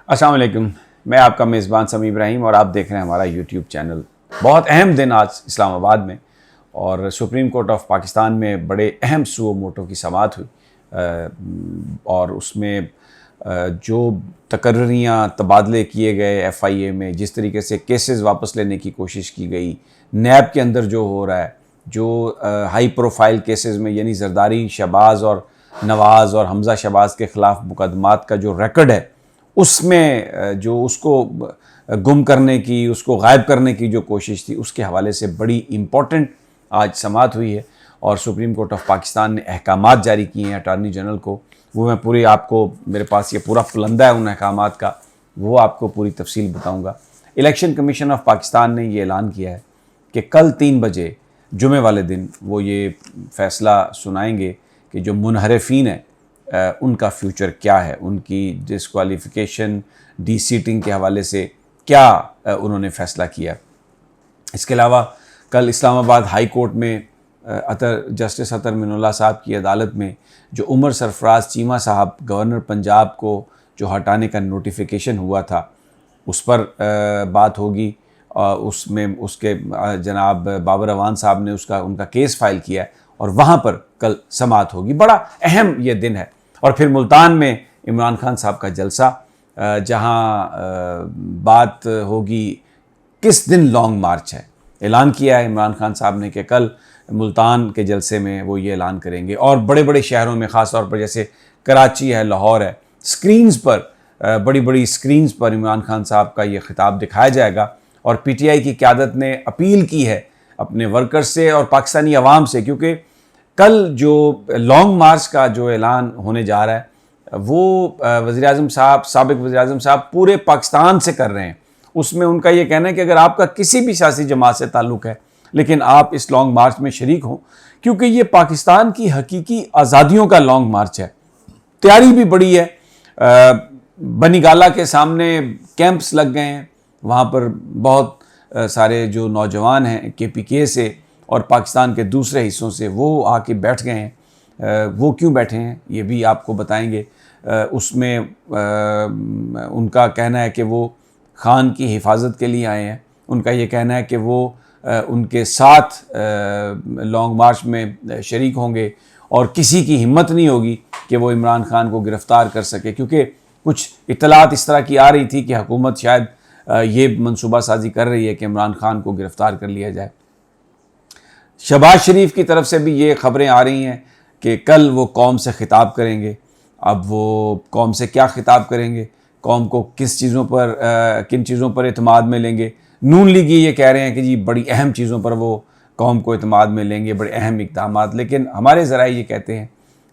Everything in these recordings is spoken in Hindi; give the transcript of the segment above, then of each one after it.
अस्सलाम वालेकुम। मैं आपका मेज़बान समी इब्राहिम और आप देख रहे हैं हमारा यूट्यूब चैनल। बहुत अहम दिन आज इस्लामाबाद में और सुप्रीम कोर्ट ऑफ पाकिस्तान में बड़े अहम सुओ मोटो की समाअत हुई और उसमें जो तकर्रियाँ तबादले किए गए FIA में, जिस तरीके से केसेस वापस लेने की कोशिश की गई, नैब के अंदर जो हो रहा है, जो हाई प्रोफाइल केसेस में यानी जरदारी, शहबाज और नवाज़ और हमज़ा शहबाज के ख़िलाफ़ मुकदमात का जो रिकॉर्ड है, उसमें जो उसको गुम करने की, उसको गायब करने की जो कोशिश थी, उसके हवाले से बड़ी इम्पॉर्टेंट आज समाअत हुई है और सुप्रीम कोर्ट ऑफ पाकिस्तान ने अहकामात जारी किए हैं अटार्नी जनरल को। वो मैं पूरी आपको, मेरे पास ये पूरा फलंदा है उन अहकामात का, वो आपको पूरी तफसील बताऊँगा। इलेक्शन कमीशन ऑफ पाकिस्तान ने ये ऐलान किया है कि कल 3 बजे जुमे वाले दिन वो ये फ़ैसला सुनाएंगे कि जो मुनहरफीन है उनका फ्यूचर क्या है, उनकी डिस्क्वालिफ़िकेशन, डीसीटिंग के हवाले से क्या उन्होंने फ़ैसला किया। इसके अलावा कल इस्लामाबाद हाई कोर्ट में जस्टिस अतर मिनुल्लाह साहब की अदालत में जो उमर सरफराज चीमा साहब, गवर्नर पंजाब को जो हटाने का नोटिफिकेशन हुआ था, उस पर बात होगी। उसमें उसके जनाब बाबर अवान साहब ने उनका केस फाइल किया है और वहाँ पर कल समाअत होगी। बड़ा अहम ये दिन है। और फिर मुल्तान में इमरान खान साहब का जलसा, जहाँ बात होगी किस दिन लॉन्ग मार्च है। ऐलान किया है इमरान खान साहब ने कि कल मुल्तान के जलसे में वो ये ऐलान करेंगे। और बड़े बड़े शहरों में, ख़ास तौर पर जैसे कराची है, लाहौर है, स्क्रीन्स पर, बड़ी बड़ी स्क्रीन्स पर इमरान खान साहब का ये खिताब दिखाया जाएगा। और PTI की क़यादत ने अपील की है अपने वर्कर्स से और पाकिस्तानी अवाम से, क्योंकि कल जो लॉन्ग मार्च का जो ऐलान होने जा रहा है वो वज़ीर-ए-आज़म साहब, साबिक़ वज़ीर-ए-आज़म साहब पूरे पाकिस्तान से कर रहे हैं। उसमें उनका ये कहना है कि अगर आपका किसी भी सियासी जमात से ताल्लुक़ है, लेकिन आप इस लॉन्ग मार्च में शरीक हों, क्योंकि ये पाकिस्तान की हकीकी आज़ादियों का लॉन्ग मार्च है। तैयारी भी बड़ी है। बनीगाला के सामने कैंप्स लग गए हैं, वहाँ पर बहुत सारे जो नौजवान हैं KPK से और पाकिस्तान के दूसरे हिस्सों से वो आके बैठ गए हैं। वो क्यों बैठे हैं ये भी आपको बताएंगे। उसमें उनका कहना है कि वो खान की हिफाजत के लिए आए हैं। उनका ये कहना है कि वो उनके साथ लॉन्ग मार्च में शरीक होंगे और किसी की हिम्मत नहीं होगी कि वो इमरान खान को गिरफ़्तार कर सके, क्योंकि कुछ इत्तलात इस तरह की आ रही थी कि हुकूमत शायद ये मनसूबा साजी कर रही है कि इमरान खान को गिरफ़्तार कर लिया जाए। शहबाज शरीफ की तरफ से भी ये ख़बरें आ रही हैं कि कल वो कौम से ख़िताब करेंगे। अब वो कौम से क्या ख़िताब करेंगे, कौम को किस चीज़ों पर किन चीज़ों पर एतमाद में लेंगे। नून लीगी ये कह रहे हैं कि जी बड़ी अहम चीज़ों पर वो कौम को एतमाद में लेंगे, बड़े अहम इक़दामात। लेकिन हमारे ज़राए ये कहते हैं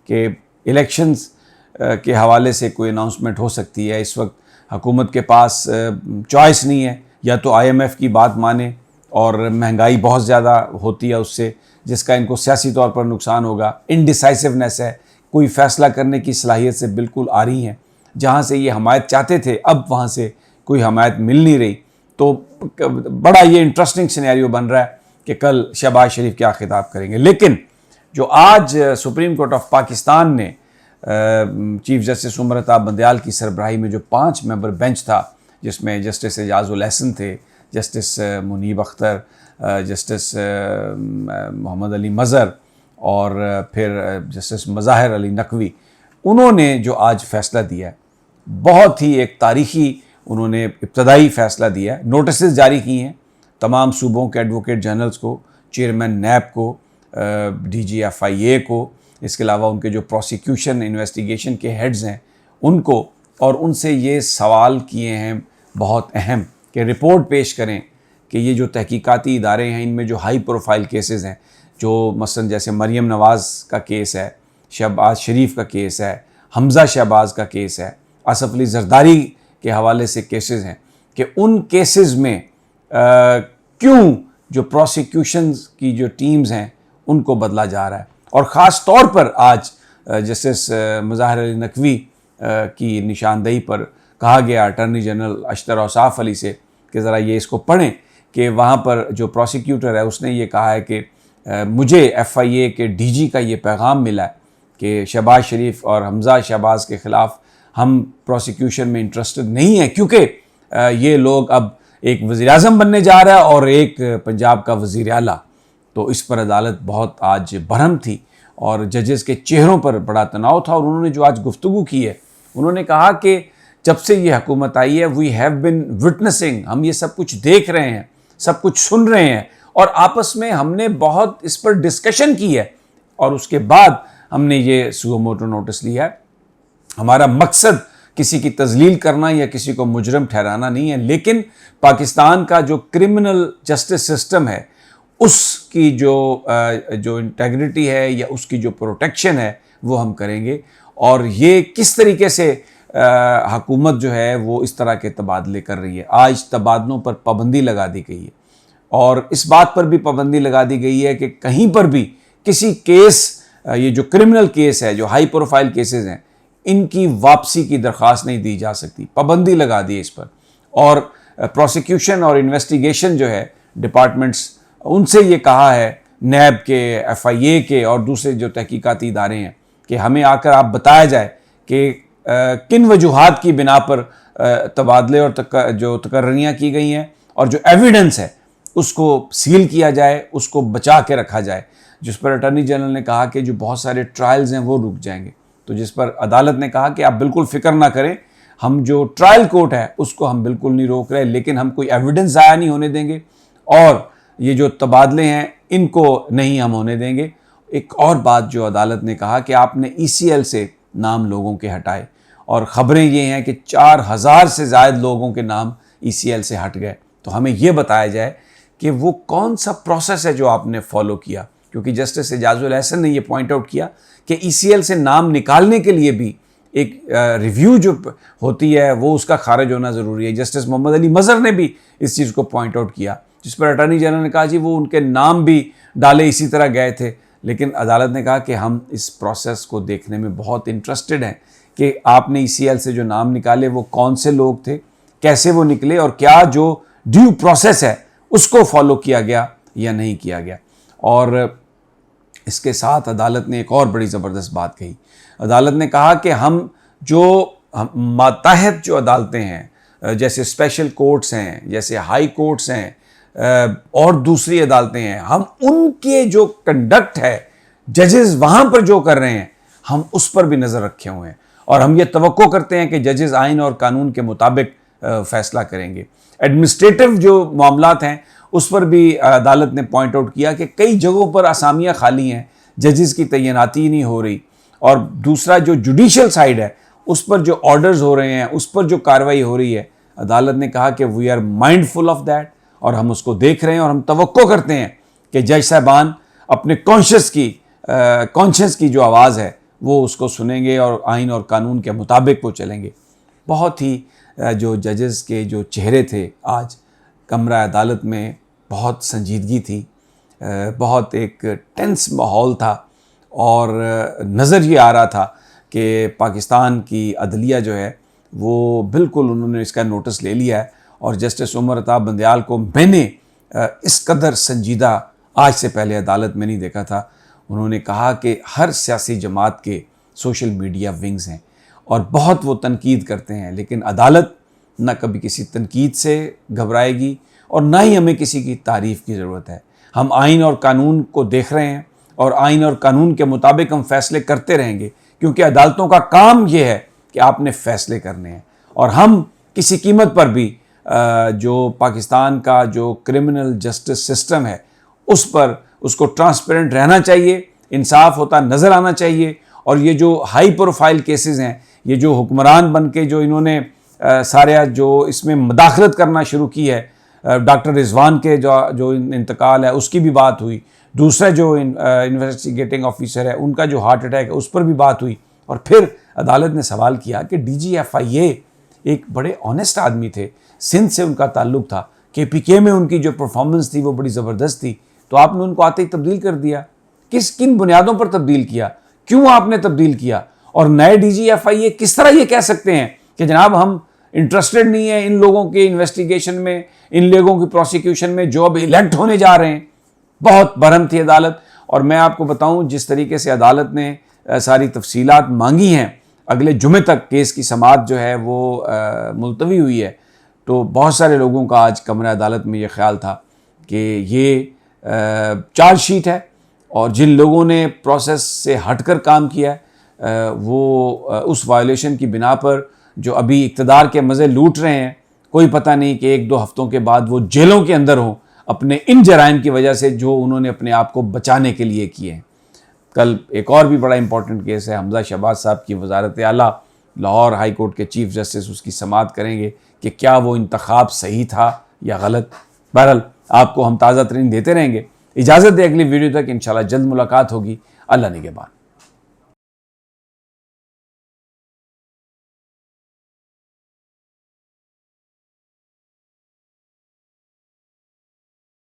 कि इलेक्शंस के हवाले से कोई अनाउंसमेंट हो सकती है। इस वक्त हुकूमत के पास चॉइस नहीं है, या तो IMF की बात माने और महंगाई बहुत ज़्यादा होती है उससे, जिसका इनको सियासी तौर पर नुकसान होगा। इनडिसाइसिवनेस है, कोई फ़ैसला करने की सलाहियत से बिल्कुल आ रही हैं। जहाँ से ये हमायत चाहते थे, अब वहाँ से कोई हमायत मिल नहीं रही। तो बड़ा ये इंटरेस्टिंग सिनेरियो बन रहा है कि कल शहबाज शरीफ क्या खिताब करेंगे। लेकिन जो आज सुप्रीम कोर्ट ऑफ पाकिस्तान ने चीफ जस्टिस उमर अता बंदयाल की सरबराही में जो 5 मेंबर बेंच था, जिसमें जस्टिस एजाजुल एहसन थे, जस्टिस मुनीब अख्तर, जस्टिस मोहम्मद अली मज़हर और फिर जस्टिस मज़ाहिर अली नकवी, उन्होंने जो आज फ़ैसला दिया है, बहुत ही एक तारीख़ी उन्होंने इब्तदाई फ़ैसला दिया है। नोटिस जारी किए हैं तमाम सूबों के एडवोकेट जनरल्स को, चेयरमैन नैब को, DG FIA को, इसके अलावा उनके जो प्रोसिक्यूशन इन्वेस्टिगेशन के हेड्स हैं उनको, और उनसे ये सवाल किए हैं बहुत अहम कि रिपोर्ट पेश करें कि ये जो तहकीकाती इदारे हैं इनमें जो हाई प्रोफाइल केसेस हैं, जो मसलन जैसे मरियम नवाज़ का केस है, शहबाज शरीफ का केस है, हमज़ा शहबाज का केस है, आसफ़ अली ज़रदारी के हवाले से केसेस हैं, कि उन केसेस में क्यों जो प्रोसिक्यूशन की जो टीम्स हैं उनको बदला जा रहा है। और ख़ास तौर पर आज जस्टिस मज़ाहिर अली नकवी की निशानदेही पर कहा गया अटॉर्नी जनरल अशतर औसाफ अली से कि ज़रा ये इसको पढ़ें कि वहाँ पर जो प्रोसिक्यूटर है उसने ये कहा है कि मुझे FIA के DG का ये पैगाम मिला है कि शहबाज शरीफ और हमज़ा शहबाज के ख़िलाफ़ हम प्रोसिक्यूशन में इंटरेस्टेड नहीं हैं, क्योंकि ये लोग अब एक वज़ीर-ए-आज़म बनने जा रहा है और एक पंजाब का वज़ीर आला। तो इस पर अदालत बहुत आज बरहम थी और जजेस के चेहरों पर बड़ा तनाव था। और उन्होंने जो आज गुफ्तगू की है, उन्होंने कहा कि जब से ये हुकूमत आई है, वी हैव बिन विटनेसिंग, हम ये सब कुछ देख रहे हैं, सब कुछ सुन रहे हैं और आपस में हमने बहुत इस पर डिस्कशन की है और उसके बाद हमने ये सुओ मोटो नोटिस लिया है। हमारा मकसद किसी की तजलील करना या किसी को मुजरम ठहराना नहीं है, लेकिन पाकिस्तान का जो क्रिमिनल जस्टिस सिस्टम है उसकी जो इंटेग्रिटी है या उसकी जो प्रोटेक्शन है वो हम करेंगे। और ये किस तरीके से हुकूमत जो है वो इस तरह के तबादले कर रही है। आज तबादलों पर पाबंदी लगा दी गई है और इस बात पर भी पाबंदी लगा दी गई है कि कहीं पर भी किसी केस, ये जो क्रिमिनल केस है, जो हाई प्रोफाइल केसेस हैं, इनकी वापसी की दरख्वास्त नहीं दी जा सकती। पाबंदी लगा दी है इस पर। और प्रोसिक्यूशन और इन्वेस्टिगेशन जो है डिपार्टमेंट्स, उनसे ये कहा है नैब के, FIA के और दूसरे जो तहकीकाती इदारे हैं कि हमें आकर आप बताया जाए कि किन वजूहात की बिना पर तबादले और जो तकर्रियाँ की गई हैं और जो एविडेंस है उसको सील किया जाए, उसको बचा के रखा जाए। जिस पर अटॉर्नी जनरल ने कहा कि जो बहुत सारे ट्रायल्स हैं वो रुक जाएंगे। तो जिस पर अदालत ने कहा कि आप बिल्कुल फिक्र ना करें, हम जो ट्रायल कोर्ट है उसको हम बिल्कुल नहीं रोक रहे, लेकिन हम कोई एविडेंस ज़ाया नहीं होने देंगे और ये जो तबादले हैं इनको नहीं हम होने देंगे। एक और बात जो अदालत ने कहा कि आपने ECL से नाम लोगों के हटाए और ख़बरें ये हैं कि 4000 से ज़ायद लोगों के नाम ECL से हट गए। तो हमें ये बताया जाए कि वो कौन सा प्रोसेस है जो आपने फॉलो किया, क्योंकि जस्टिस एजाजुल एहसन ने ये पॉइंट आउट किया कि ECL से नाम निकालने के लिए भी एक रिव्यू जो होती है वो उसका खारिज होना ज़रूरी है। जस्टिस मोहम्मद अली मज़हर ने भी इस चीज़ को पॉइंट आउट किया, जिस पर अटॉर्नी जनरल ने कहा जी वो उनके नाम भी डाले इसी तरह गए थे। लेकिन अदालत ने कहा कि हम इस प्रोसेस को देखने में बहुत इंटरेस्टेड हैं कि आपने ECL से जो नाम निकाले वो कौन से लोग थे, कैसे वो निकले और क्या जो ड्यू प्रोसेस है उसको फॉलो किया गया या नहीं किया गया। और इसके साथ अदालत ने एक और बड़ी ज़बरदस्त बात कही। अदालत ने कहा कि हम जो मातहत जो अदालतें हैं, जैसे स्पेशल कोर्ट्स हैं, जैसे हाई कोर्ट्स हैं और दूसरी अदालतें हैं, हम उनके जो कंडक्ट है, जजेस वहाँ पर जो कर रहे हैं, हम उस पर भी नज़र रखे हुए हैं और हम ये तवक्को करते हैं कि जजेस आइन और कानून के मुताबिक फ़ैसला करेंगे। एडमिनिस्ट्रेटिव जो मामलात हैं उस पर भी अदालत ने पॉइंट आउट किया कि कई जगहों पर असामियाँ खाली हैं, जजेस की तैनाती नहीं हो रही। और दूसरा जो जुडिशल साइड है उस पर जो ऑर्डर्स हो रहे हैं, उस पर जो कार्रवाई हो रही है, अदालत ने कहा कि we are mindful of that और हम उसको देख रहे हैं और हम तवक्को करते हैं कि जज साहबान अपने कॉन्शियस की जो आवाज़ है वो उसको सुनेंगे और आइन और कानून के मुताबिक वो चलेंगे। बहुत ही जो जजेस के जो चेहरे थे आज कमरा अदालत में, बहुत संजीदगी थी, बहुत एक टेंस माहौल था और नज़र ये आ रहा था कि पाकिस्तान की अदलिया जो है वो बिल्कुल उन्होंने इसका नोटिस ले लिया है। और जस्टिस उमर अता बंदयाल को मैंने इस कदर संजीदा आज से पहले अदालत में नहीं देखा था। उन्होंने कहा कि हर सियासी जमात के सोशल मीडिया विंग्स हैं और बहुत वो तनकीद करते हैं, लेकिन अदालत ना कभी किसी तनकीद से घबराएगी और ना ही हमें किसी की तारीफ़ की ज़रूरत है। हम आइन और कानून को देख रहे हैं और आइन और कानून के मुताबिक हम फैसले करते रहेंगे, क्योंकि अदालतों का काम ये है कि आपने फ़ैसले करने हैं। और हम किसी कीमत पर भी जो पाकिस्तान का जो क्रिमिनल जस्टिस सिस्टम है उस पर उसको ट्रांसपेरेंट रहना चाहिए, इंसाफ होता नज़र आना चाहिए। और ये जो हाई प्रोफाइल केसेस हैं, ये जो हुक्मरान बन के जो इन्होंने सारे जो इसमें मदाखलत करना शुरू की है, डॉक्टर रिजवान के जो इंतकाल है उसकी भी बात हुई, दूसरा जो इन्वेस्टिगेटिंग ऑफिसर है उनका जो हार्ट अटैक है उस पर भी बात हुई। और फिर अदालत ने सवाल किया कि DG FIA एक बड़े ऑनेस्ट आदमी थे, सिंध से उनका ताल्लुक था, KPK में उनकी जो परफॉर्मेंस थी वो बड़ी ज़बरदस्त थी, तो आपने उनको आते ही तब्दील कर दिया। किन बुनियादों पर तब्दील किया, क्यों आपने तब्दील किया? और नए DG FIA किस तरह ये कह सकते हैं कि जनाब हम इंटरेस्टेड नहीं है इन लोगों के इन्वेस्टिगेशन में, इन लोगों की प्रोसिक्यूशन में जो अब इलेक्ट होने जा रहे हैं। बहुत बरहम थी अदालत। और मैं आपको बताऊं जिस तरीके से अदालत ने सारी तफसीलात मांगी हैं, अगले जुमे तक केस की समाअत जो है वो मुलतवी हुई है। तो बहुत सारे लोगों का आज कमरा अदालत में ये ख्याल था कि ये चार्जशीट है और जिन लोगों ने प्रोसेस से हटकर काम किया है वो उस वायलेशन की बिना पर जो अभी इक़्तिदार के मज़े लूट रहे हैं, कोई पता नहीं कि 1-2 हफ्तों के बाद वो जेलों के अंदर हों अपने इन जराइम की वजह से जो उन्होंने अपने आप को बचाने के लिए किए हैं। कल एक और भी बड़ा इंपॉर्टेंट केस है, हमजा शहबाज साहब की वज़ारत आला लाहौर हाई कोर्ट के चीफ जस्टिस उसकी समाअत करेंगे कि क्या वो इंतखाब सही था या गलत। बहरहाल आपको हम ताज़ा तरीन देते रहेंगे। इजाज़त दे अगली वीडियो तक, इंशाल्लाह जल्द मुलाकात होगी। अल्लाह निगहबान।